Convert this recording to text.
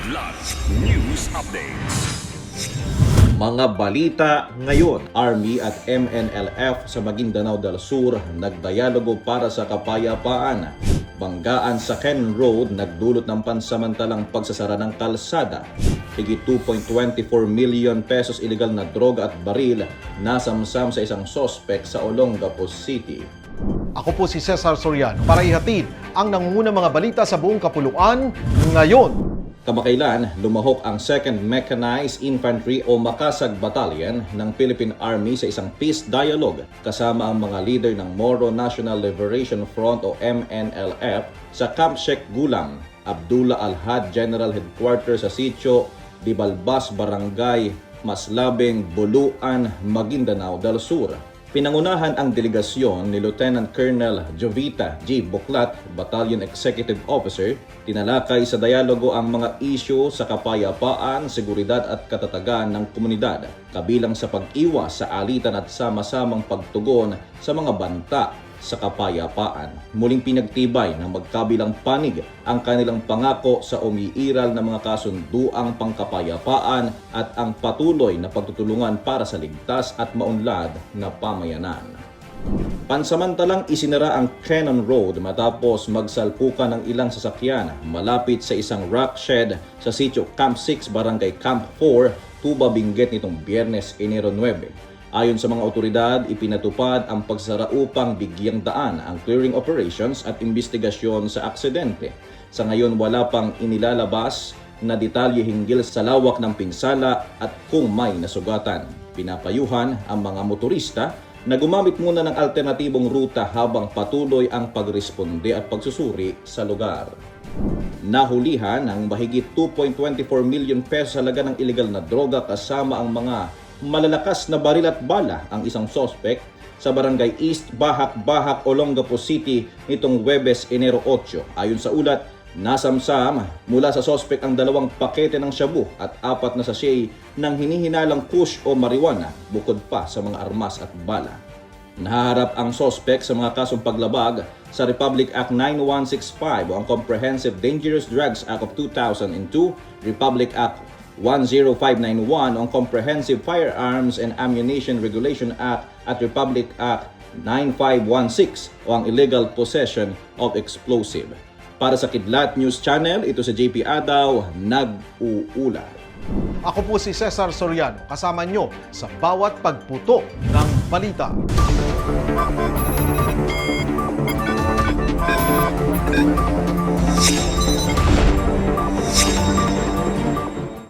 Kidlat News Updates. Mga balita ngayon, Army at MNLF sa Maguindanao del Sur nagdialogo para sa kapayapaan. Banggaan sa Ken Road nagdulot ng pansamantalang pagsasara ng kalsada. Higit 2.24 million pesos illegal na droga at baril nasamsam sa isang sospek sa Olongapo City. Ako po si Cesar Soriano para ihatid ang nangungunang mga balita sa buong kapuluan ngayon. Kamakailan, lumahok ang 2nd Mechanized Infantry o Makasag Battalion ng Philippine Army sa isang peace dialogue kasama ang mga leader ng Moro National Liberation Front o MNLF sa Camp Sheikh Gulang, Abdullah Al-Had General Headquarters sa Sitio Di Balbas, Barangay Maslabeng, Buluan, Maguindanao del Sur. Pinangunahan ang delegasyon ni Lieutenant Colonel Jovita G. Buklat, Battalion Executive Officer. Tinalakay sa dialogo ang mga isyu sa kapayapaan, seguridad at katatagan ng komunidad, kabilang sa pag-iwas sa alitan at sama-samang pagtugon sa mga banta sa kapayapaan. Muling pinagtibay ng magkabilang panig ang kanilang pangako sa umiiral na mga kasunduang pangkapayapaan at ang patuloy na pagtutulungan para sa ligtas at maunlad na pamayanan. Pansamantalang isinara ang Cannon Road matapos magsalpukan ng ilang sasakyan malapit sa isang rock shed sa sitio Camp 6, Barangay Camp 4, Tuba, Benguet nitong Biyernes, Enero 9. Ayon sa mga otoridad, ipinatupad ang pagsara upang bigyang daan ang clearing operations at investigasyon sa aksidente. Sa ngayon, wala pang inilalabas na detalye hinggil sa lawak ng pinsala at kung may nasugatan. Pinapayuhan ang mga motorista na gumamit muna ng alternatibong ruta habang patuloy ang pagresponde at pagsusuri sa lugar. Nahulihan ng mahigit 2.24 million pesos halaga ng illegal na droga kasama ang mga malalakas na baril at bala ang isang sospek sa Barangay East Bahak, Olongapo City nitong Huwebes, Enero 8. Ayon sa ulat, nasamsam mula sa sospek ang 2 pakete ng shabu at 4 na sachet ng hinihinalang kush o marijuana bukod pa sa mga armas at bala. Nahaharap ang sospek sa mga kasong paglabag sa Republic Act 9165 o ang Comprehensive Dangerous Drugs Act of 2002, Republic Act 10591 ang Comprehensive Firearms and Ammunition Regulation Act at Republic Act 9516 o ang Illegal Possession of Explosive. Para sa Kidlat News Channel, ito si JP Adaw, nag-uula. Ako po si Cesar Soriano, kasama nyo sa bawat pagputo ng balita.